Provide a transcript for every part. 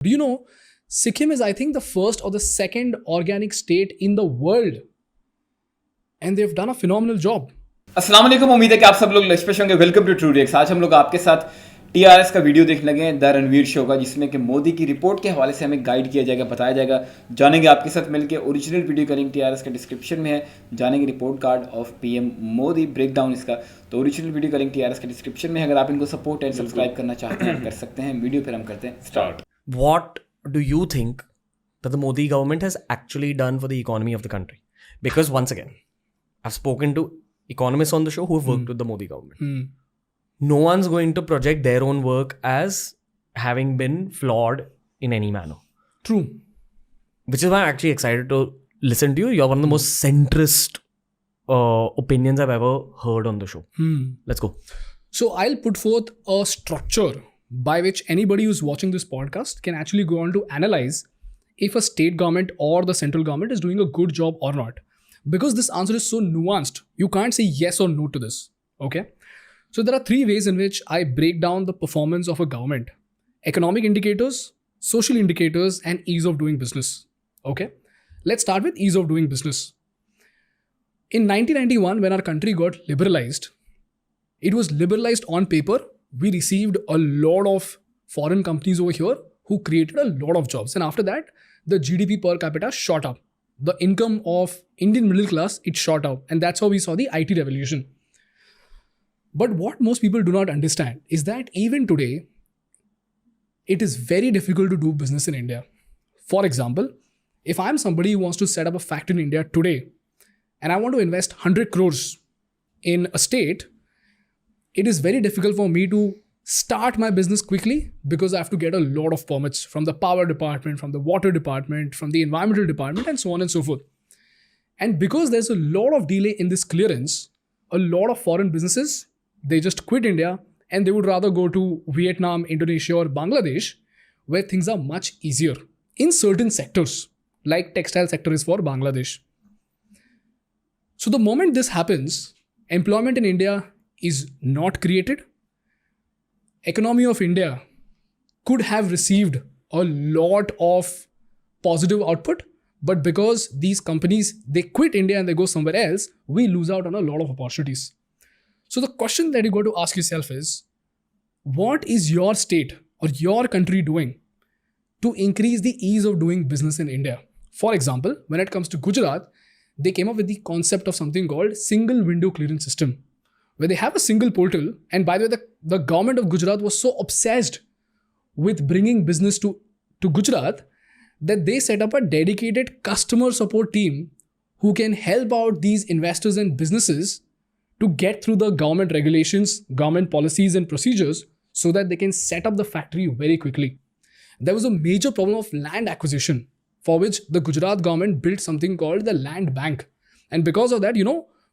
Do you know, Sikkim is, I think, the first or the second organic state in the world. And they've done a phenomenal job. अस्सलाम वालेकुम, उम्मीद है कि आप सब लोग लक्ष्य होंगे। Welcome to true reacts. आज हम लोग आपके साथ TRS का वीडियो देखने लगे हैं, द रणवीर शो का, जिसमें कि मोदी की रिपोर्ट के हवाले से हमें गाइड किया जाएगा, बताया जाएगा। जानेंगे आपके साथ मिलकर। ओरिजिनल वीडियो का लिंक TRS के डिस्क्रिप्शन में है। जानेंगे report card of PM Modi, break down इसका। तो ओरिजिनल वीडियो का लिंक TRS के डिस्क्रिप्शन में है। अगर आप इनको सपोर्ट एंड सब्सक्राइब करना चाहते हैं कर सकते हैं। वीडियो फिर हम करते हैं start. What do you think that the Modi government has actually done for the economy of the country? Because once again, I've spoken to economists on the show who have worked with the Modi government. No one's going to project their own work as having been flawed in any manner. True. Which is why I'm actually excited to listen to you. You're one of the most centrist opinions I've ever heard on the show. Let's go. So I'll put forth a structure by which anybody who's watching this podcast can actually go on to analyze if a state government or the central government is doing a good job or not. Because this answer is so nuanced, you can't say yes or no to this. Okay? So there are three ways in which I break down the performance of a government: economic indicators, social indicators, and ease of doing business. Okay? Let's start with ease of doing business. In 1991, when our country got liberalized, it was liberalized on paper. We received a lot of foreign companies over here who created a lot of jobs. And after that, the GDP per capita shot up. The income of Indian middle class, it shot up. And that's how we saw the IT revolution. But what most people do not understand is that even today, it is very difficult to do business in India. For example, if I'm somebody who wants to set up a factory in India today, and I want to invest 100 crores in a state, it is very difficult for me to start my business quickly because I have to get a lot of permits from the power department, from the water department, from the environmental department, and so on and so forth. And because there's a lot of delay in this clearance, a lot of foreign businesses, they just quit India and they would rather go to Vietnam, Indonesia, or Bangladesh, where things are much easier in certain sectors, like textile sector is for Bangladesh. So the moment this happens, employment in India is not created. Economy of India could have received a lot of positive output, but because these companies, they quit India and they go somewhere else, we lose out on a lot of opportunities. So the question that you got to ask yourself is, what is your state or your country doing to increase the ease of doing business in India? For example, when it comes to Gujarat, they came up with the concept of something called single window clearance system, where they have a single portal. And by the way, the government of Gujarat was so obsessed with bringing business to Gujarat that they set up a dedicated customer support team who can help out these investors and businesses to get through the government regulations, government policies and procedures so that they can set up the factory very quickly. There was a major problem of land acquisition, for which the Gujarat government built something called the land bank. And because of that,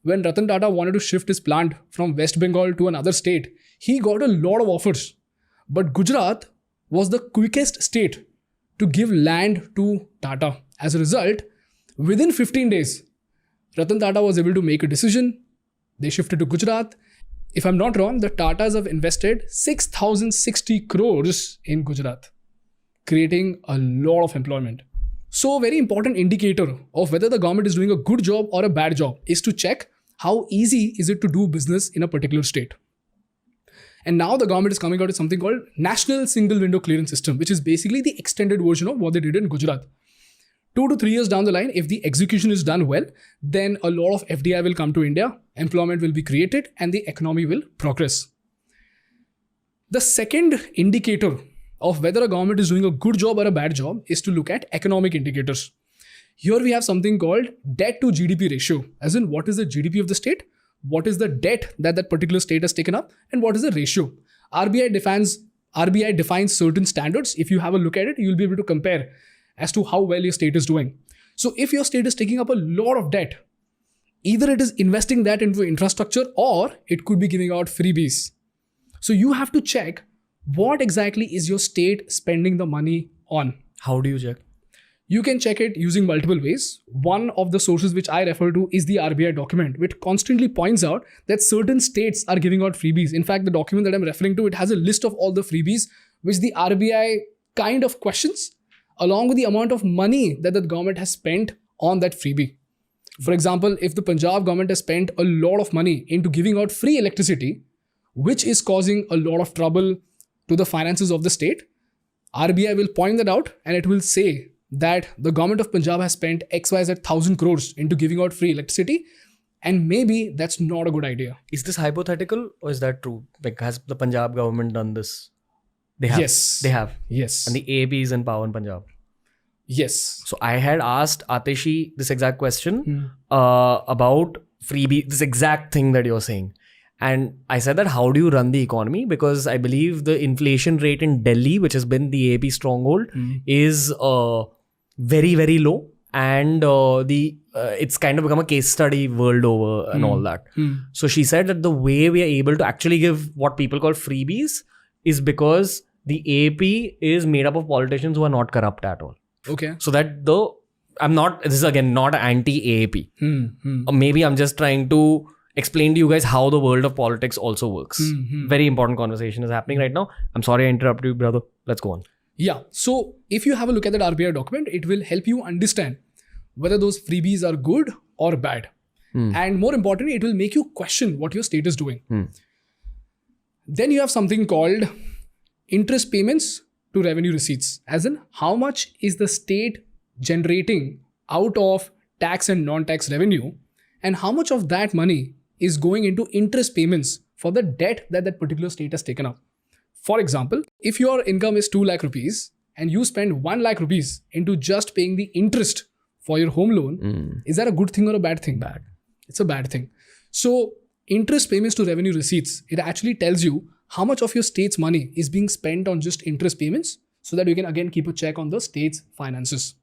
when Ratan Tata wanted to shift his plant from West Bengal to another state, he got a lot of offers. But Gujarat was the quickest state to give land to Tata. As a result, within 15 days, Ratan Tata was able to make a decision. They shifted to Gujarat. If I'm not wrong, the Tatas have invested 6,060 crores in Gujarat, creating a lot of employment. So a very important indicator of whether the government is doing a good job or a bad job is to check how easy is it to do business in a particular state. And now the government is coming out with something called National Single Window Clearance System, which is basically the extended version of what they did in Gujarat. 2 to 3 years down the line, if the execution is done well, then a lot of FDI will come to India, employment will be created, and the economy will progress. The second indicator of whether a government is doing a good job or a bad job is to look at economic indicators. Here we have something called debt to GDP ratio, as in what is the GDP of the state, what is the debt that particular state has taken up, and what is the ratio. RBI defines certain standards. If you have a look at it, you'll be able to compare as to how well your state is doing. So if your state is taking up a lot of debt, either it is investing that into infrastructure or it could be giving out freebies. So you have to check what exactly is your state spending the money on. How do you check? You can check it using multiple ways. One of the sources which I refer to is the RBI document, which constantly points out that certain states are giving out freebies. In fact, the document that I'm referring to, it has a list of all the freebies which the RBI kind of questions along with the amount of money that the government has spent on that freebie. For example, if the Punjab government has spent a lot of money into giving out free electricity, which is causing a lot of trouble to the finances of the state, RBI will point that out and it will say that the government of Punjab has spent XYZ 1,000 crores into giving out free electricity, and maybe that's not a good idea. Is this hypothetical or is that true? Like, has the Punjab government done this? They have. Yes. They have. Yes. And the AAP is in power in Punjab. Yes. So I had asked Atishi this exact question about freebie, this exact thing that you're saying. And I said that, how do you run the economy? Because I believe the inflation rate in Delhi, which has been the AAP stronghold, is very, very low. And it's kind of become a case study world over and all that. So she said that the way we are able to actually give what people call freebies is because the AAP is made up of politicians who are not corrupt at all. Okay. So that this is again not anti-AAP. Or maybe I'm just trying to explain to you guys how the world of politics also works. Very important conversation is happening right now. I'm sorry I interrupted you, brother. Let's go on. Yeah. So if you have a look at that RBI document, it will help you understand whether those freebies are good or bad. And more importantly, it will make you question what your state is doing. Then you have something called interest payments to revenue receipts, as in how much is the state generating out of tax and non-tax revenue, and how much of that money is going into interest payments for the debt that that particular state has taken up. For example, if your income is 2 lakh rupees and you spend 1 lakh rupees into just paying the interest for your home loan, is that a good thing or a bad thing? Bad. It's a bad thing. So interest payments to revenue receipts, it actually tells you how much of your state's money is being spent on just interest payments, so that you can again keep a check on the state's finances.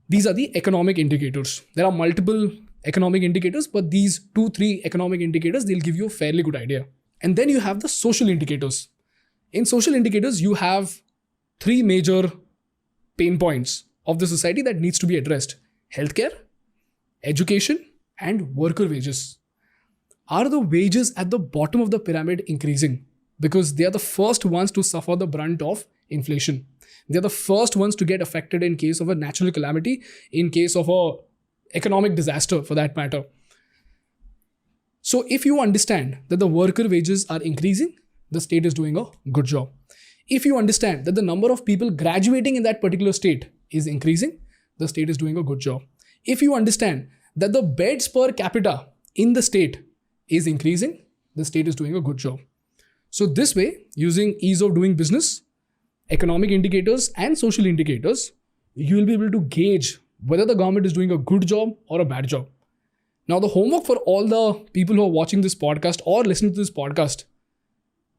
These are the economic indicators. There are multiple economic indicators, but these 2-3 economic indicators, they'll give you a fairly good idea. And then you have the social indicators. In social indicators, you have 3 major pain points of the society that needs to be addressed: healthcare, education, and worker wages. Are the wages at the bottom of the pyramid increasing? Because they are the first ones to suffer the brunt of inflation. They're the first ones to get affected in case of a natural calamity, in case of a economic disaster for that matter. So if you understand that the worker wages are increasing, the state is doing a good job. If you understand that the number of people graduating in that particular state is increasing, the state is doing a good job. If you understand that the beds per capita in the state is increasing, the state is doing a good job. So this way, using ease of doing business, economic indicators and social indicators, you will be able to gauge whether the government is doing a good job or a bad job. Now, the homework for all the people who are watching this podcast or listening to this podcast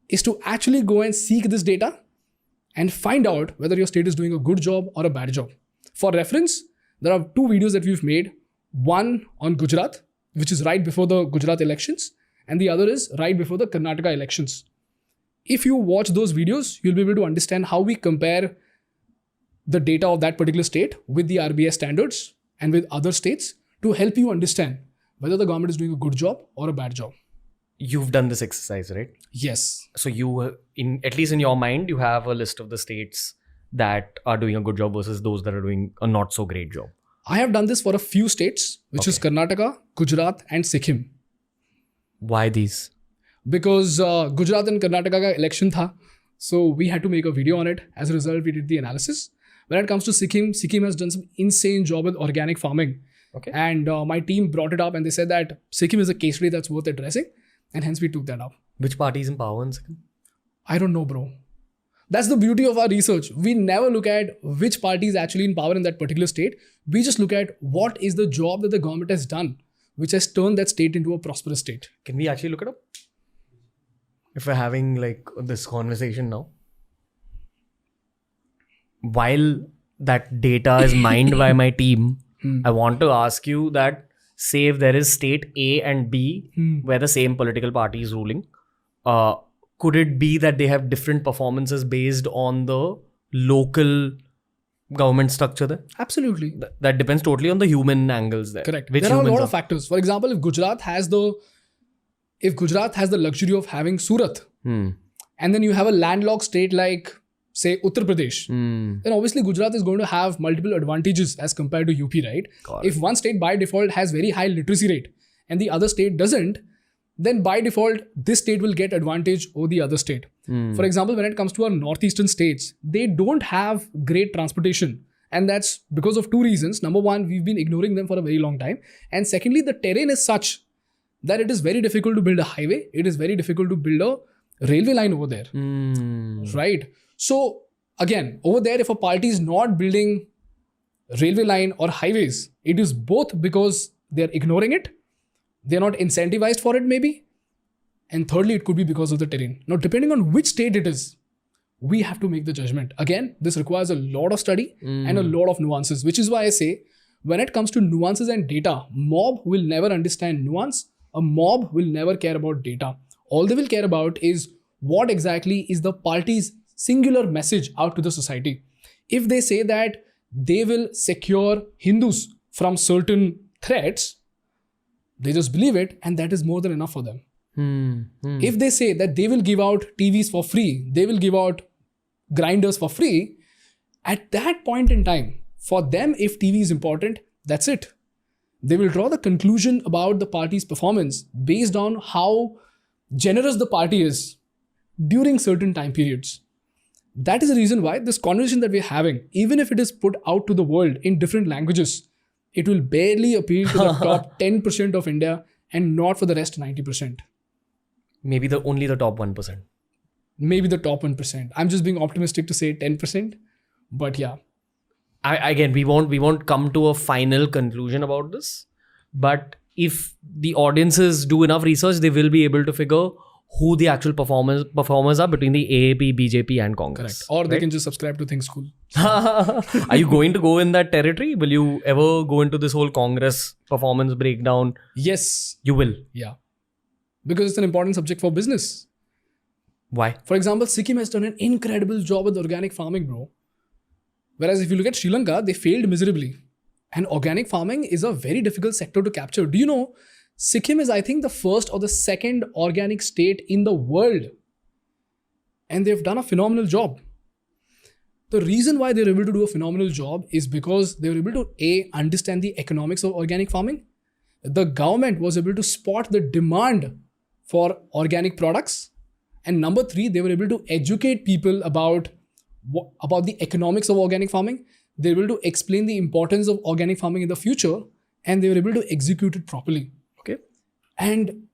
is to actually go and seek this data and find out whether your state is doing a good job or a bad job. For reference, there are 2 videos that we've made. One on Gujarat, which is right before the Gujarat elections, and the other is right before the Karnataka elections. If you watch those videos, you'll be able to understand how we compare the data of that particular state with the RBI standards and with other states to help you understand whether the government is doing a good job or a bad job. You've done this exercise, right? Yes. So you, at least in your mind, you have a list of the states that are doing a good job versus those that are doing a not so great job. I have done this for a few states, which is Karnataka, Gujarat, and Sikkim. Why these? Because Gujarat and Karnataka ka election tha, so we had to make a video on it. As a result, we did the analysis. When it comes to Sikkim, Sikkim has done some insane job with organic farming. Okay. And my team brought it up and they said that Sikkim is a case study that's worth addressing. And hence we took that up. Which party is in power in Sikkim? I don't know, bro. That's the beauty of our research. We never look at which party is actually in power in that particular state. We just look at what is the job that the government has done, which has turned that state into a prosperous state. Can we actually look it up? If we're having like this conversation now. While that data is mined by my team, I want to ask you that, say if there is state A and B where the same political party is ruling, could it be that they have different performances based on the local government structure there? Absolutely. That depends totally on the human angles there. Correct. Which there are a lot humans of factors. For example, if Gujarat has the luxury of having Surat, and then you have a landlocked state like say Uttar Pradesh, then obviously Gujarat is going to have multiple advantages as compared to UP, right? If one state by default has very high literacy rate and the other state doesn't, then by default, this state will get advantage over the other state. For example, when it comes to our northeastern states, they don't have great transportation. And that's because of two reasons. Number one, we've been ignoring them for a very long time. And secondly, the terrain is such that it is very difficult to build a highway. It is very difficult to build a railway line over there. Right? So again, over there, if a party is not building railway line or highways, it is both because they're ignoring it, they're not incentivized for it maybe, and thirdly, it could be because of the terrain. Now, depending on which state it is, we have to make the judgment. Again, this requires a lot of study and a lot of nuances, which is why I say, when it comes to nuances and data, mob will never understand nuance. A mob will never care about data. All they will care about is what exactly is the party's singular message out to the society. If they say that they will secure Hindus from certain threats, they just believe it, and that is more than enough for them. If they say that they will give out TVs for free, they will give out grinders for free, at that point in time, for them, if TV is important, that's it. They will draw the conclusion about the party's performance based on how generous the party is during certain time periods. That is the reason why this conversation that we're having, even if it is put out to the world in different languages, it will barely appeal to the top 10% of India and not for the rest 90%. Maybe only the top 1%. Maybe the top 1%. I'm just being optimistic to say 10%. But yeah. Again, we won't come to a final conclusion about this. But if the audiences do enough research, they will be able to figure who the actual performers are between the AAP, BJP and Congress. Correct. Or they can just subscribe to Think School. Are you going to go in that territory? Will you ever go into this whole Congress performance breakdown? Yes. You will? Yeah. Because it's an important subject for business. Why? For example, Sikkim has done an incredible job with organic farming, bro. Whereas if you look at Sri Lanka, they failed miserably. And organic farming is a very difficult sector to capture. Do you know, Sikkim is, I think, the first or the second organic state in the world. And they've done a phenomenal job. The reason why they're able to do a phenomenal job is because they were able to, understand the economics of organic farming. The government was able to spot the demand for organic products. And number three, they were able to educate people about the economics of organic farming. They were able to explain the importance of organic farming in the future, and they were able to execute it properly. Okay. And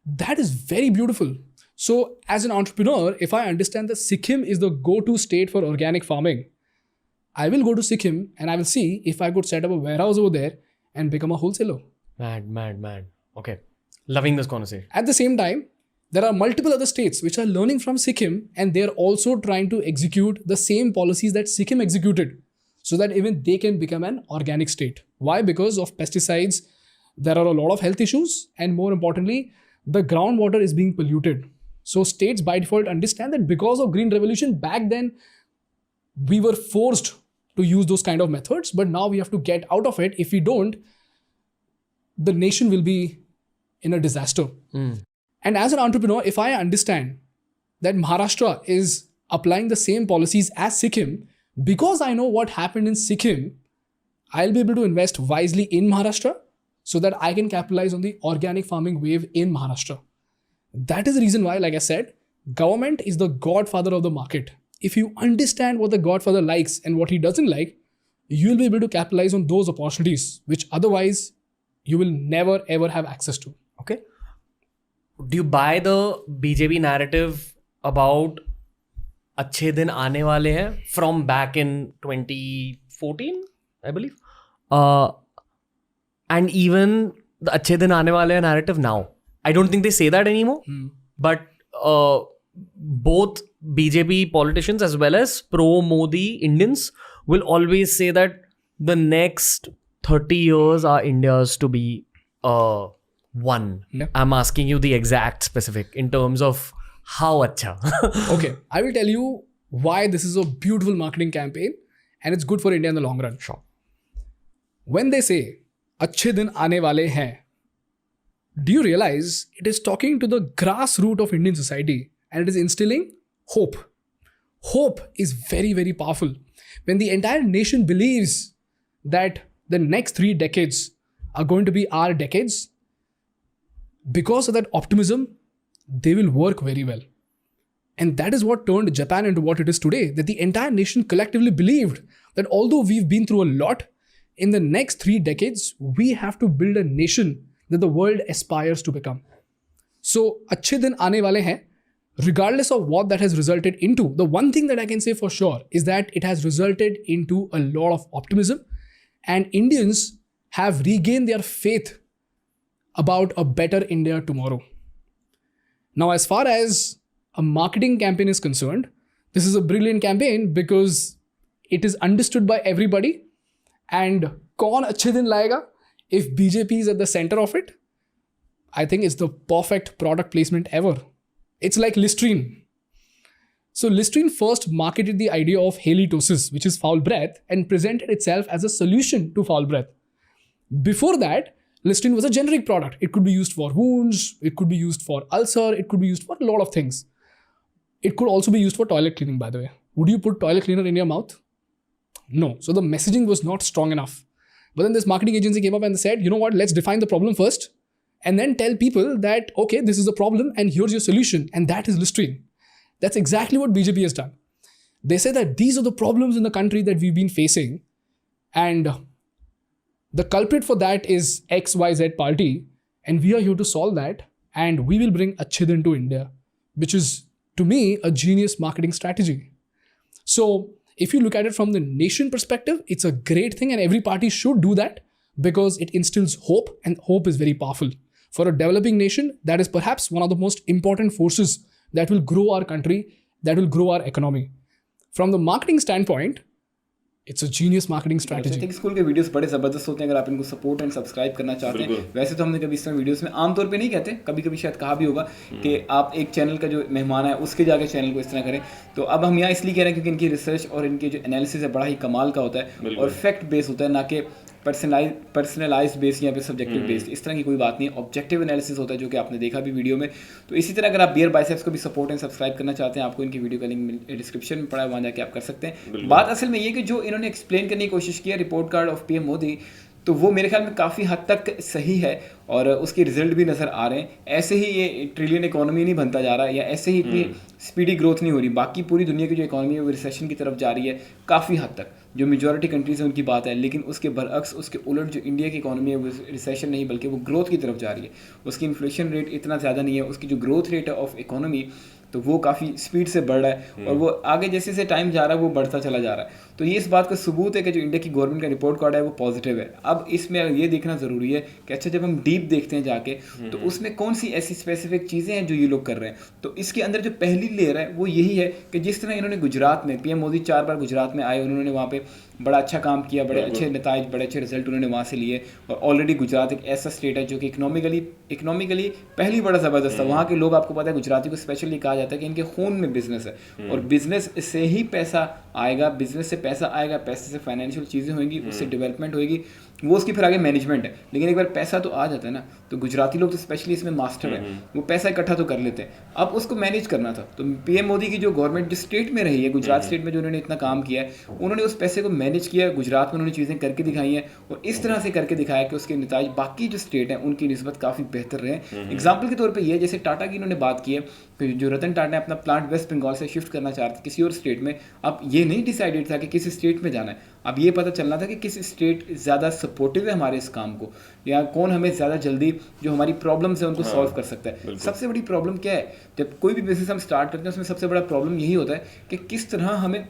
that is very beautiful. So as an entrepreneur, if I understand that Sikkim is the go-to state for organic farming, I will go to Sikkim and I will see if I could set up a warehouse over there and become a wholesaler. Mad. Okay. Loving this conversation. At the same time, there are multiple other states which are learning from Sikkim, and they're also trying to execute the same policies that Sikkim executed so that even they can become an organic state. Why? Because of pesticides, there are a lot of health issues, and more importantly, the groundwater is being polluted. So states by default understand that because of Green Revolution, back then we were forced to use those kind of methods, but now we have to get out of it. If we don't, the nation will be in a disaster. And as an entrepreneur, if I understand that Maharashtra is applying the same policies as Sikkim, because I know what happened in Sikkim, I'll be able to invest wisely in Maharashtra so that I can capitalize on the organic farming wave in Maharashtra. That is the reason why, like I said, government is the godfather of the market. If you understand what the godfather likes and what he doesn't like, you'll be able to capitalize on those opportunities, which otherwise you will never ever have access to. Okay. Do you buy the BJP narrative about अच्छे दिन आने वाले हैं from back in 2014, I believe? And even the अच्छे दिन आने वाले हैं narrative now. I don't think they say that anymore. But both BJP politicians as well as pro-Modi Indians will always say that the next 30 years are India's to be one. Yeah. I'm asking you the exact specific in terms of how acha. Okay, I will tell you why this is a beautiful marketing campaign and it's good for India in the long run. Sure. When they say अच्छे दिन आने वाले हैं, do you realize it is talking to the grassroots of Indian society and it is instilling hope. Hope is very, very powerful. When the entire nation believes that the next 3 decades are going to be our decades, because of that optimism, they will work very well. And that is what turned Japan into what it is today, that the entire nation collectively believed that although we've been through a lot, in the next 3 decades, we have to build a nation that the world aspires to become. So, अच्छे दिन आने वाले हैं. Regardless of what that has resulted into, the one thing that I can say for sure is that it has resulted into a lot of optimism, and Indians have regained their faith about a better India tomorrow. Now, as far as a marketing campaign is concerned, this is a brilliant campaign because it is understood by everybody. And kaun achhe din layega? If BJP is at the center of it, I think it's the perfect product placement ever. It's like Listerine. So Listerine first marketed the idea of halitosis, which is foul breath, and presented itself as a solution to foul breath. Before that, Listerine was a generic product. It could be used for wounds, it could be used for ulcer, it could be used for a lot of things. It could also be used for toilet cleaning, by the way. Would you put toilet cleaner in your mouth? No. So the messaging was not strong enough. But then this marketing agency came up and they said, you know what, let's define the problem first and then tell people that, okay, this is the problem and here's your solution. And that is Listerine. That's exactly what BJP has done. They say that these are the problems in the country that we've been facing. And the culprit for that is XYZ party. And we are here to solve that. And we will bring Achhe Din to India, which is, to me, a genius marketing strategy. So if you look at it from the nation perspective, it's a great thing and every party should do that because it instills hope, and hope is very powerful. For a developing nation, that is perhaps one of the most important forces that will grow our country, that will grow our economy. From the marketing standpoint, it's a genius marketing strategy. Take school के videos बड़े ज़बरदस्त होते हैं अगर आप इनको support and subscribe करना चाहते हैं. वैसे तो हमने कभी इस तरह वीडियोस में आमतौर पे नहीं कहते, कभी कभी शायद कहा भी होगा कि आप एक चैनल का जो मेहमान है उसके जाके चैनल को इस तरह करें. तो अब हम यहाँ इसलिए कह रहे हैं क्योंकि इनकी रिसर्च और इनके जो एनालिसिस है बड़ा ही कमाल का होता है और फैक्ट बेस होता है, ना कि पर्सनलाइज बेस या फिर सब्जेक्टिव बेस्ड. इस तरह की कोई बात नहीं है, ऑब्जेक्टिव एनालिसिस होता है जो कि आपने देखा भी वीडियो में. तो इसी तरह अगर आप बियर बाइसेप्स को भी सपोर्ट एंड सब्सक्राइब करना चाहते हैं, आपको इनकी वीडियो का लिंक डिस्क्रिप्शन में पड़ा है, वहाँ जाके आप कर सकते हैं. बात असल में ये कि जो इन्होंने एक्सप्लेन करने की कोशिश की है report card of PM Modi, तो वो मेरे ख्याल में काफ़ी हद तक सही है और उसके रिजल्ट भी नज़र आ रहे हैं. ऐसे ही ये ट्रिलियन इकोनॉमी नहीं बनता जा रहा या ऐसे ही इतनी स्पीडी ग्रोथ नहीं हो रही. बाकी पूरी दुनिया की जो इकोनॉमी है वो रिसेशन की तरफ जा रही है काफ़ी हद तक, जो मेजॉरिटी कंट्रीज है उनकी बात है. लेकिन उसके बरअक्स, उसके उलट जो इंडिया की इकोनॉमी है वो रिसेशन नहीं बल्कि वो ग्रोथ की तरफ जा रही है. उसकी इन्फ्लेशन रेट इतना ज़्यादा नहीं है, उसकी जो ग्रोथ रेट है ऑफ इकोनॉमी तो वो काफ़ी स्पीड से बढ़ रहा है और वो आगे जैसे जैसे टाइम जा रहा है वो बढ़ता चला जा रहा है. तो ये इस बात का सबूत है कि जो इंडिया की गवर्नमेंट का रिपोर्ट कार्ड है वो पॉजिटिव है. अब इसमें ये देखना ज़रूरी है कि अच्छा जब हम डीप देखते हैं जाके तो उसमें कौन सी ऐसी स्पेसिफिक चीज़ें हैं जो ये लोग कर रहे हैं. तो इसके अंदर जो पहली लेयर है वो यही है कि जिस तरह इन्होंने गुजरात में, पीएम मोदी 4 बार गुजरात में आए, उन्होंने वहाँ पे बड़ा अच्छा काम किया, बड़े अच्छे नताइज, बड़े अच्छे रिजल्ट उन्होंने वहाँ से लिए. और ऑलरेडी गुजरात एक ऐसा स्टेट है जो कि इकोनॉमिकली पहली बड़ा ज़बरदस्त है. वहाँ के लोग, आपको पता है, गुजराती को स्पेशली कहा जाता है कि इनके खून में बिजनेस है और बिजनेस से ही पैसा आएगा, बिजनेस से पैसा आएगा, पैसे से फाइनेंशियल चीज़ें होंगी, उससे डेवलपमेंट होगी, वो उसकी फिर आगे मैनेजमेंट है. लेकिन एक बार पैसा तो आ जाता है ना, तो गुजराती लोग तो स्पेशली इसमें मास्टर हैं, वो पैसा इकट्ठा तो कर लेते हैं. अब उसको मैनेज करना था. तो पीएम मोदी की जो गवर्नमेंट जो स्टेट में रही है, गुजरात स्टेट में जो उन्होंने इतना काम किया है, उन्होंने उस पैसे को मैनेज किया. गुजरात में उन्होंने चीज़ें करके दिखाई हैं और इस तरह से करके दिखाया कि उसके नताइज बाकी जो स्टेट हैं उनकी निस्बत काफ़ी बेहतर रहे. एग्जाम्पल के तौर पर यह, जैसे टाटा की इन्होंने बात की है कि जो रतन टाटा ने अपना प्लांट वेस्ट बंगाल से शिफ्ट करना चाहते थे किसी और स्टेट में. अब ये नहीं डिसाइडेड था कि किस स्टेट में जाना है, अब ये पता चलना था कि किस स्टेट ज़्यादा सपोर्टिव है हमारे इस काम को, या कौन हमें ज़्यादा जल्दी जो हमारी प्रॉब्लम्स है उनको सॉल्व कर सकता है. सबसे बड़ी प्रॉब्लम क्या है, जब कोई भी बिजनेस हम स्टार्ट करते हैं उसमें सबसे बड़ा प्रॉब्लम यही होता है कि किस तरह हमें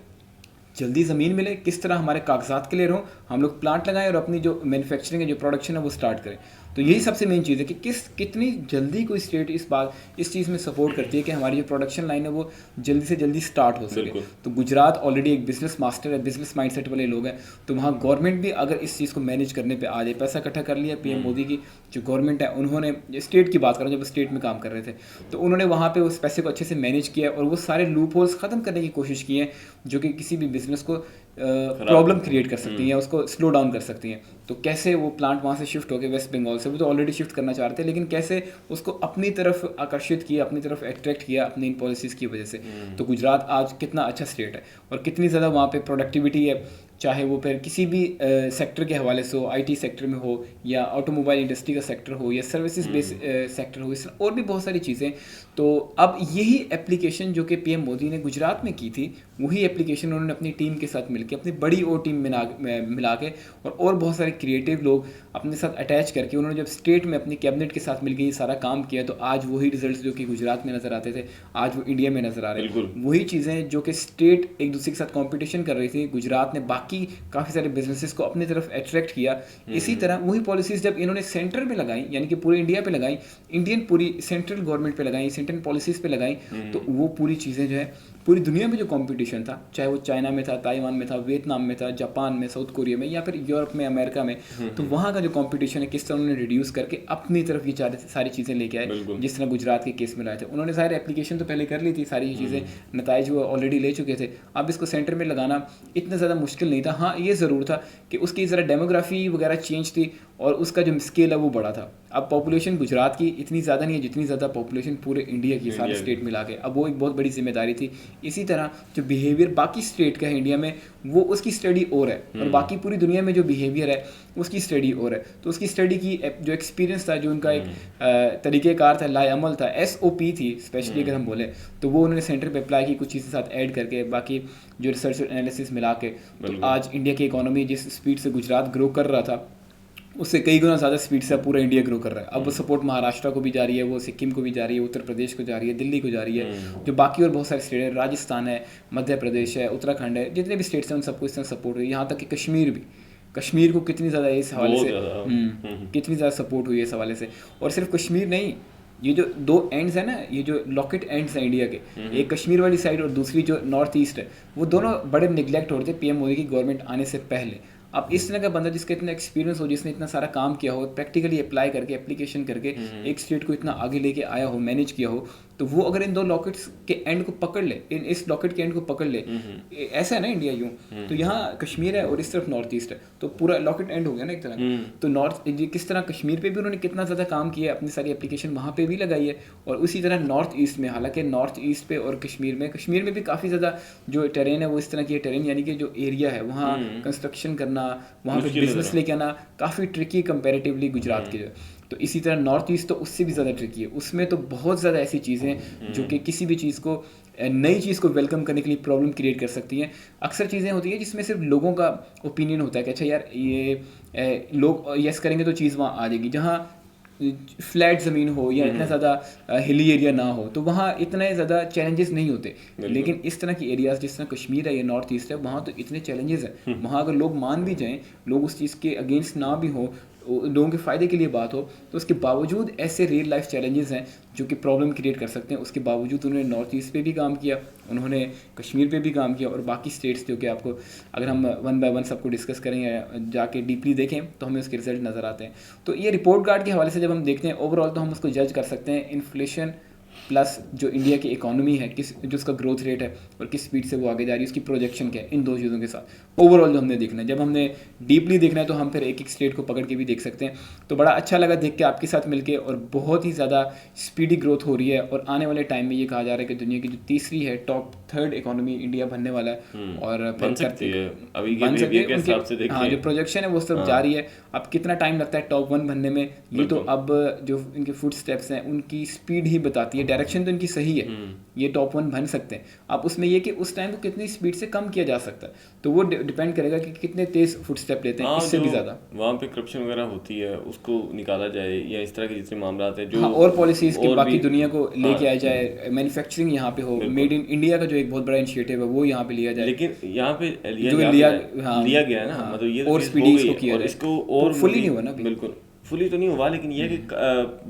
जल्दी ज़मीन मिले, किस तरह हमारे कागजात क्लियर हों, हम लोग प्लांट लगाएं और अपनी जो मैन्युफैक्चरिंग है, जो प्रोडक्शन है वो स्टार्ट करें. तो यही सबसे मेन चीज़ है कि कितनी जल्दी कोई स्टेट इस चीज़ में सपोर्ट करती है कि हमारी जो प्रोडक्शन लाइन है वो जल्दी से जल्दी स्टार्ट हो सके. तो गुजरात ऑलरेडी एक बिजनेस मास्टर है, बिजनेस माइंडसेट वाले लोग हैं. तो वहाँ गवर्नमेंट भी अगर इस चीज़ को मैनेज करने पर आ जाए, पैसा इकट्ठा कर लिया, पीएम मोदी की जो गवर्नमेंट है उन्होंने, स्टेट की बात करें, जब स्टेट में काम कर रहे थे तो उन्होंने वहाँ पर उस पैसे को अच्छे से मैनेज किया और वो सारे लूप होल्स ख़त्म करने की कोशिश की है जो कि किसी भी बिजनेस को प्रॉब्लम क्रिएट कर सकती हैं या उसको स्लो डाउन कर सकती हैं। तो कैसे वो प्लांट वहाँ से शिफ्ट होकर वेस्ट बंगाल से, वो तो ऑलरेडी शिफ्ट करना चाह रहे थे, लेकिन कैसे उसको अपनी तरफ आकर्षित किया, अपनी तरफ अट्रैक्ट किया अपनी इन पॉलिसीज़ की वजह से। तो गुजरात आज कितना अच्छा स्टेट है और कितनी ज़्यादा वहाँ पे प्रोडक्टिविटी है, चाहे वो फिर किसी भी सेक्टर के हवाले से हो, आईटी सेक्टर में हो या ऑटोमोबाइल इंडस्ट्री का सेक्टर हो या सर्विसेज बेस्ड सेक्टर हो, इस और भी बहुत सारी चीज़ें। तो अब यही एप्लीकेशन जो कि पीएम मोदी ने गुजरात में की थी, वही एप्लीकेशन उन्होंने अपनी टीम के साथ मिलकर, अपनी बड़ी और टीम मिला के और बहुत सारे क्रिएटिव लोग अपने साथ अटैच करके उन्होंने जब स्टेट में अपनी कैबिनेट के साथ मिलकर ये सारा काम किया, तो आज वही रिजल्ट्स जो कि गुजरात में नज़र आते थे आज वो इंडिया में नज़र आ रहे हैं। वही चीज़ें जो कि स्टेट एक दूसरे के साथ कॉम्पिटिशन कर रही थी, गुजरात ने बाकी काफ़ी सारे बिजनेसेस को अपनी तरफ अट्रैक्ट किया। इसी तरह वही पॉलिसीज़ जब इन्होंने सेंटर में लगाई, यानी कि पूरे इंडिया पे लगाई, इंडियन पूरी सेंट्रल गवर्नमेंट पे लगाई, सेंट्रल पॉलिसीज़ पे लगाई, तो वो पूरी चीज़ें जो है पूरी दुनिया में जो कंपटीशन था, चाहे वो चाइना में था, ताइवान में था, वियतनाम में था, जापान में, साउथ कोरिया में या फिर यूरोप में, अमेरिका में, तो वहाँ का जो कंपटीशन है किस तरह उन्होंने रिड्यूस करके अपनी तरफ ये सारी चीज़ें लेके आए। जिस तरह गुजरात के केस में लाए थे उन्होंने, सारे एप्लीकेशन तो पहले कर ली थी, सारी चीज़ें नताइज वो ऑलरेडी ले चुके थे। अब इसको सेंटर में लगाना इतना ज़्यादा मुश्किल नहीं था। हाँ, ये ज़रूर था कि उसकी ज़रा डेमोग्राफी वगैरह चेंज थी और उसका जो स्केल है वो बड़ा था। अब पॉपुलेशन गुजरात की इतनी ज़्यादा नहीं है जितनी ज़्यादा पॉपुलेशन पूरे इंडिया की, सारे स्टेट मिला के। अब वो एक बहुत बड़ी जिम्मेदारी थी। इसी तरह जो बिहेवियर बाकी स्टेट का है इंडिया में, वो उसकी स्टडी और है, और बाकी पूरी दुनिया में जो बिहेवियर है उसकी स्टडी और है। तो उसकी स्टडी की जो एक्सपीरियंस था, जो उनका एक तरीक़ेकार था, लाएअमल था, SOP थी स्पेशली अगर हम बोले, तो वो उन्होंने सेंटर पे अप्लाई की, कुछ चीज़ें साथ ऐड करके, बाकी जो रिसर्च और एनालिसिस मिला के। तो आज इंडिया की इकोनॉमी जिस स्पीड से गुजरात ग्रो कर रहा था, उससे कई गुना ज़्यादा स्पीड से पूरा इंडिया ग्रो कर रहा है। अब वो सपोर्ट महाराष्ट्र को भी जा रही है, वो सिक्किम को भी जा रही है, उत्तर प्रदेश को जा रही है, दिल्ली को जा रही है, जो बाकी और बहुत सारे स्टेट है, राजस्थान है, मध्य प्रदेश है, उत्तराखंड है, जितने भी स्टेट्स हैं उन सबको इस तरह सपोर्ट हुई। यहाँ तक कि कश्मीर भी, कश्मीर को कितनी ज़्यादा इस हवाले से कितनी ज़्यादा सपोर्ट हुई है इस हवाले से। और सिर्फ कश्मीर नहीं, ये जो दो एंड्स है ना, ये जो लॉकेट एंड्स हैं इंडिया के, एक कश्मीर वाली साइड और दूसरी जो नॉर्थ ईस्ट है, वो दोनों बड़े निगलेक्ट हो रहे थे पीएम मोदी की गवर्नमेंट आने से पहले। अब इस तरह का बंदा जिसका इतना एक्सपीरियंस हो, जिसने इतना सारा काम किया हो, प्रैक्टिकली अप्लाई करके, एप्लीकेशन करके एक स्टेट को इतना आगे लेके आया हो, मैनेज किया हो, तो वो अगर इन दो लॉकेट्स के एंड को पकड़ ले, इस लॉकेट के एंड को पकड़ ले, ऐसा है ना इंडिया यूँ, तो यहाँ कश्मीर है और इस तरफ नॉर्थ ईस्ट है, तो पूरा लॉकेट एंड हो गया ना एक तरह। तो नॉर्थ किस तरह कश्मीर पे भी उन्होंने कितना ज़्यादा काम किया है, अपनी सारी एप्लीकेशन वहाँ पे भी लगाई है, और उसी तरह नॉर्थ ईस्ट में, हालांकि नॉर्थ ईस्ट पे और कश्मीर में भी काफ़ी ज़्यादा जो टेरेन है वो इस तरह की टेरेन, यानी कि जो एरिया है वहाँ कंस्ट्रक्शन करना, वहाँ पे बिजनेस लेके आना काफ़ी ट्रिकी कंपेरेटिवली गुजरात के। तो इसी तरह नॉर्थ ईस्ट तो उससे भी ज़्यादा ट्रिकी है, उसमें तो बहुत ज़्यादा ऐसी चीज़ें जो कि किसी भी चीज़ को, नई चीज़ को वेलकम करने के लिए प्रॉब्लम क्रिएट कर सकती हैं। अक्सर चीज़ें होती है जिसमें सिर्फ लोगों का ओपिनियन होता है कि अच्छा यार ये लोग यस करेंगे तो चीज़ वहाँ आ जाएगी। जहाँ फ्लैट ज़मीन हो या इतना ज़्यादा हिली एरिया ना हो, तो वहाँ इतने ज़्यादा चैलेंजेस नहीं होते। लेकिन इस तरह की एरियाज़ जिस तरह कश्मीर है या नॉर्थ ईस्ट है, वहाँ तो इतने चैलेंजेस हैं। वहाँ अगर लोग मान भी जाएँ, लोग उस चीज़ के अगेंस्ट ना भी हो, लोगों के फ़ायदे के लिए बात हो, तो उसके बावजूद ऐसे रियल लाइफ चैलेंजेस हैं जो कि प्रॉब्लम क्रिएट कर सकते हैं। उसके बावजूद उन्होंने नॉर्थ ईस्ट पे भी काम किया, उन्होंने कश्मीर पे भी काम किया, और बाकी स्टेट्स जो कि आपको अगर हम वन बाय वन सबको डिस्कस करें या जाके डीपली देखें तो हमें उसके रिजल्ट नज़र आते हैं। तो ये रिपोर्ट कार्ड के हवाले से जब हम देखते हैं ओवरऑल, तो हम उसको जज कर सकते हैं इन्फ्लेशन प्लस जो इंडिया की इकोनॉमी है, किस जो उसका ग्रोथ रेट है और किस स्पीड से वो आगे जा रही है, उसकी प्रोजेक्शन क्या है, इन दो चीज़ों के साथ ओवरऑल जो हमने देखना है। जब हमने डीपली देखना है तो हम फिर एक एक स्टेट को पकड़ के भी देख सकते हैं। तो बड़ा अच्छा लगा देख के आपके साथ मिलके, और बहुत ही ज़्यादा स्पीडी ग्रोथ हो रही है, और आने वाले टाइम में ये कहा जा रहा है कि दुनिया की जो तीसरी है, टॉप 3rd इकोनॉमी इंडिया बनने वाला है, और बन सकती है अभी बन सकती है। के हिसाब से देखिए, हाँ, जो प्रोजेक्शन है वो सब जारी है। अब कितना टाइम लगता है टॉप 1 बनने में, ये तो अब जो इनके फुट स्टेप्स हैं उनकी स्पीड ही बताती है। डायरेक्शन तो इनकी सही है, ये टॉप 1 बन सकते हैं। अब उसमें ये कि उस टाइम को कितनी स्पीड से कम किया जा सकता है, तो वो डिपेंड करेगा कि कितने तेज फुट स्टेप लेते हैं। इससे भी ज़्यादा वहाँ पे करप्शन वगैरह होती है उसको निकाला जाए, या इस तरह के जितने मामला हैं जो और पॉलिसीज़ की बाकी दुनिया को लेके आया जाए, मैन्युफैक्चरिंग यहाँ पे हो, मेड इन इंडिया का जो एक बहुत बड़ा इनिशिएटिव है वो यहाँ पे लिया जाए। लेकिन यहाँ पे लिया गया है ना, मतलब ये और स्पीडी इसको किया जाए, इसको और फुली नहीं हुआ ना, बिल्कुल फुली तो नहीं हुआ, लेकिन यह कि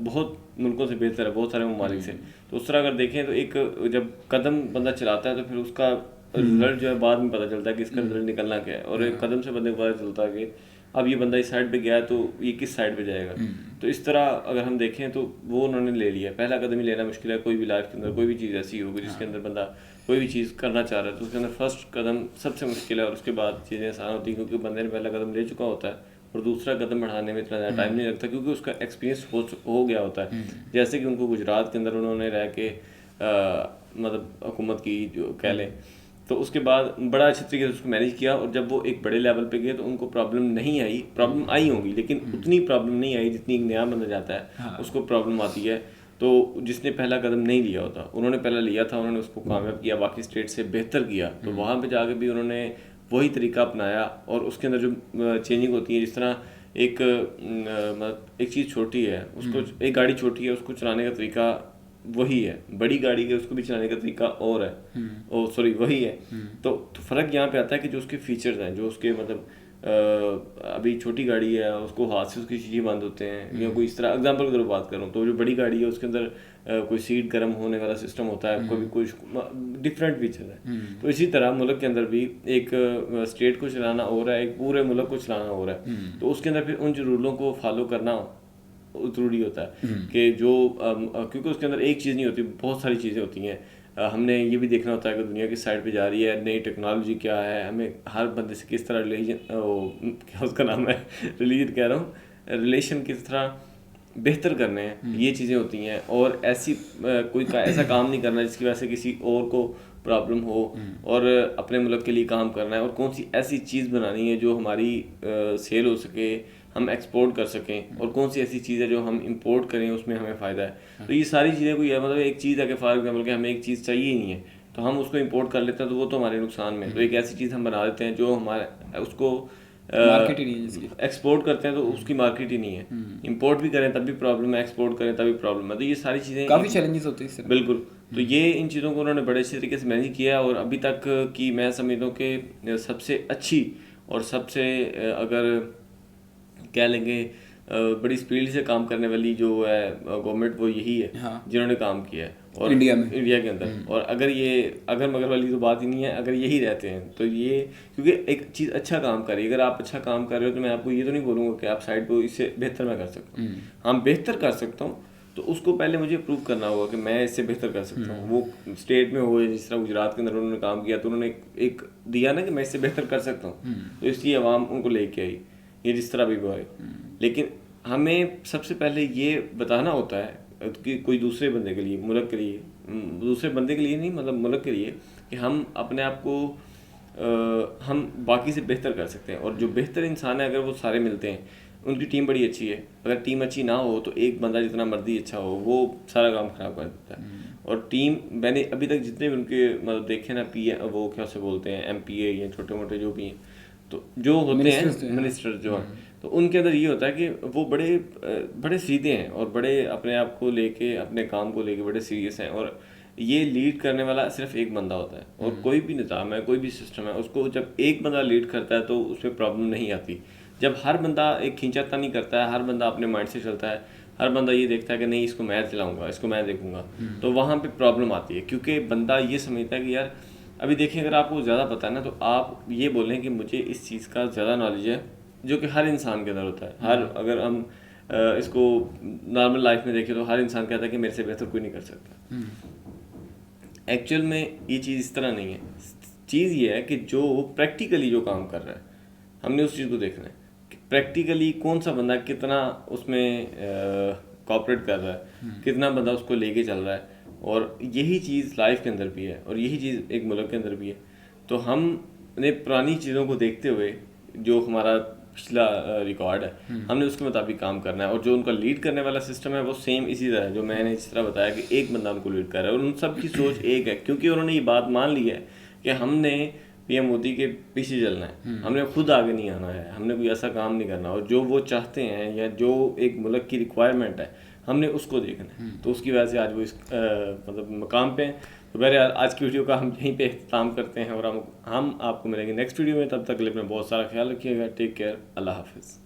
बहुत मुल्कों से बेहतर है, बहुत सारे ममालिक से। तो उस तरह अगर देखें तो एक जब कदम बंदा चलाता है तो फिर उसका रिजल्ट जो है बाद में पता चलता है कि इसका रिजल्ट निकलना क्या है, और एक कदम से बंदे को पता चलता है कि अब ये बंदा इस साइड पे गया तो ये किस साइड पे जाएगा। तो इस तरह अगर हम देखें तो वो उन्होंने ले लिया, पहला कदम ही लेना मुश्किल है। कोई भी लाइफ के अंदर कोई भी चीज़ ऐसी होगी जिसके अंदर बंदा कोई भी चीज़ करना चाह रहा है तो उसके अंदर फर्स्ट कदम सबसे मुश्किल है और उसके बाद चीज़ें आसान होती हैं, क्योंकि बंदे ने पहला कदम ले चुका होता है और दूसरा कदम बढ़ाने में इतना ज़्यादा टाइम नहीं लगता, क्योंकि उसका एक्सपीरियंस हो गया होता है। जैसे कि उनको गुजरात के अंदर उन्होंने रह के मतलब हुकूमत की जो कह लें, तो उसके बाद बड़ा अच्छे तरीके से उसको मैनेज किया, और जब वो एक बड़े लेवल पे गए तो उनको प्रॉब्लम नहीं आई, प्रॉब्लम आई होंगी लेकिन उतनी प्रॉब्लम नहीं आई जितनी एक नया बंदा जाता है उसको प्रॉब्लम आती है। तो जिसने पहला कदम नहीं लिया होता, उन्होंने पहला लिया था, उन्होंने उसको कामयाब किया, बाकी स्टेट से बेहतर किया, तो वहाँ पे जाके भी उन्होंने वही तरीका अपनाया और उसके अंदर जो चेंजिंग होती है, जिस तरह एक चीज़ छोटी है उसको, एक गाड़ी छोटी है उसको चलाने का तरीका वही है, बड़ी गाड़ी के उसको भी चलाने का तरीका और है, ओ सॉरी वही है। तो फ़र्क यहाँ पे आता है कि जो उसके फीचर्स हैं, जो उसके मतलब अभी छोटी गाड़ी है उसको हाथ से उसकी चीज़ें बंद होते हैं, या कोई इस तरह एग्जांपल की बात करूँ तो जो बड़ी गाड़ी है उसके अंदर कोई सीट गर्म होने वाला सिस्टम होता है, कभी कुछ डिफरेंट फीचर है। तो इसी तरह मुल्क के अंदर भी एक स्टेट को चलाना हो रहा है, एक पूरे मुल्क को चलाना हो रहा है, तो उसके अंदर फिर उन रूलों को फॉलो करना ज़रूरी होता है कि जो क्योंकि उसके अंदर एक चीज़ नहीं होती, बहुत सारी चीज़ें होती हैं। हमने ये भी देखना होता है कि दुनिया किस साइड पे जा रही है, नई टेक्नोलॉजी क्या है, हमें हर बंदे से किस तरह रिलीजन, क्या उसका नाम है, रिलीजन कह रहा हूँ, रिलेशन किस तरह बेहतर करने हैं, ये चीज़ें होती हैं। और ऐसी ऐसा काम नहीं करना जिसकी वजह से किसी और को प्रॉब्लम हो, और अपने मुल्क के लिए काम करना है, और कौन सी ऐसी चीज़ बनानी है जो हमारी सेल हो सके, हम एक्सपोर्ट कर सकें, और कौन सी ऐसी चीज़ है जो हम इंपोर्ट करें उसमें हमें फ़ायदा है। तो ये सारी चीज़ें कोई है, मतलब एक चीज़ है कि फॉर एग्जाम्पल कि हमें एक चीज़ चाहिए ही नहीं है तो हम उसको इंपोर्ट कर लेते हैं, तो वो तो हमारे नुकसान में। तो एक ऐसी चीज़ हम बना देते हैं जो हमारे उसको मार्केट ही नहीं है जिसकी, एक्सपोर्ट करते हैं तो उसकी मार्केट ही नहीं है, इंपोर्ट भी करें तब भी प्रॉब्लम है, एक्सपोर्ट करें तब भी प्रॉब्लम है। तो ये सारी चीज़ें काफ़ी चैलेंजेस होते हैं इससे। बिल्कुल, तो ये इन चीज़ों को उन्होंने बड़े अच्छे तरीके से मैनेज किया, और अभी तक की मैं समझता हूँ कि सबसे अच्छी और सबसे अगर कह लेंगे बड़ी स्पीड से काम करने वाली जो है गवर्नमेंट, वो यही है जिन्होंने काम किया है और इंडिया के अंदर। और अगर ये अगर मगर वाली तो बात ही नहीं है, अगर यही रहते हैं तो ये, क्योंकि एक चीज़ अच्छा काम करिए, अगर आप अच्छा काम कर रहे हो तो मैं आपको ये तो नहीं बोलूँगा कि आप साइड पर इससे बेहतर मैं कर सकता हूँ, हाँ बेहतर कर सकता हूँ, तो उसको पहले मुझे प्रूव करना होगा कि मैं इससे बेहतर कर सकता हूँ। वो स्टेट में हो, जिस तरह गुजरात के अंदर उन्होंने काम किया तो उन्होंने एक दिया ना कि मैं इससे बेहतर कर सकता हूँ, तो इसलिए आवाम उनको लेके आई, ये जिस तरह भी वो आए। लेकिन हमें सबसे पहले ये बताना होता है कि कोई दूसरे बंदे के लिए, मुल्क के लिए, दूसरे बंदे के लिए नहीं, मतलब मुल्क के लिए, कि हम अपने आप को हम बाकी से बेहतर कर सकते हैं। और जो बेहतर इंसान है, अगर वो सारे मिलते हैं, उनकी टीम बड़ी अच्छी है, अगर टीम अच्छी ना हो तो एक बंदा जितना मर्जी अच्छा हो वो सारा काम खराब कर देता है। और टीम, मैंने अभी तक जितने भी उनके मतलब देखे ना, वो क्या से बोलते हैं, MPA या छोटे मोटे जो भी हैं, तो जो होते हैं मिनिस्टर जो हैं, तो उनके अंदर ये होता है कि वो बड़े सीधे हैं और बड़े अपने आप को लेके, अपने काम को लेके बड़े सीरियस हैं। और ये लीड करने वाला सिर्फ एक बंदा होता है, और कोई भी निज़ाम है, कोई भी सिस्टम है, उसको जब एक बंदा लीड करता है तो उसमें प्रॉब्लम नहीं आती। जब हर बंदा एक खींचातानी करता है, हर बंदा अपने माइंड से चलता है, हर बंदा ये देखता है कि नहीं इसको मैं चलाऊँगा, इसको मैं देखूँगा, तो वहाँ पर प्रॉब्लम आती है। क्योंकि बंदा ये समझता है कि यार अभी देखिए, अगर आपको ज़्यादा पता है ना, तो आप ये बोलें कि मुझे इस चीज़ का ज़्यादा नॉलेज है, जो कि हर इंसान के अंदर होता है। अगर हम इसको नॉर्मल लाइफ में देखें तो हर इंसान कहता है कि मेरे से बेहतर कोई नहीं कर सकता। एक्चुअल में ये चीज़ इस तरह नहीं है। चीज़ ये है कि जो प्रैक्टिकली जो काम कर रहा है, हमने उस चीज़ को देखना है कि प्रैक्टिकली कौन सा बंदा कितना उसमें कॉपरेट कर रहा है, कितना बंदा उसको लेके चल रहा है। और यही चीज़ लाइफ के अंदर भी है, और यही चीज़ एक मुल्क के अंदर भी है। तो हमने पुरानी चीज़ों को देखते हुए, जो हमारा पिछला रिकॉर्ड है, हमने उसके मुताबिक काम करना है। और जो उनका लीड करने वाला सिस्टम है वो सेम इसी तरह है, जो मैंने इस तरह बताया कि एक बंदा उनको लीड कर रहा है, और उन सब की सोच एक है, क्योंकि उन्होंने ये बात मान ली है कि हमने PM मोदी के पीछे चलना है, हमने खुद आगे नहीं आना है, हमने कोई ऐसा काम नहीं करना। और जो वो चाहते हैं या जो एक मुल्क की रिक्वायरमेंट है, हमने उसको देखना है। तो उसकी वजह से आज वो इस मतलब मकाम पे हैं। तो बहरहाल आज की वीडियो का हम यहीं पे इख्तिताम करते हैं, और हम आपको मिलेंगे नेक्स्ट वीडियो में। तब तक के लिए अपना बहुत सारा ख्याल रखिएगा। टेक केयर, अल्लाह हाफिज़।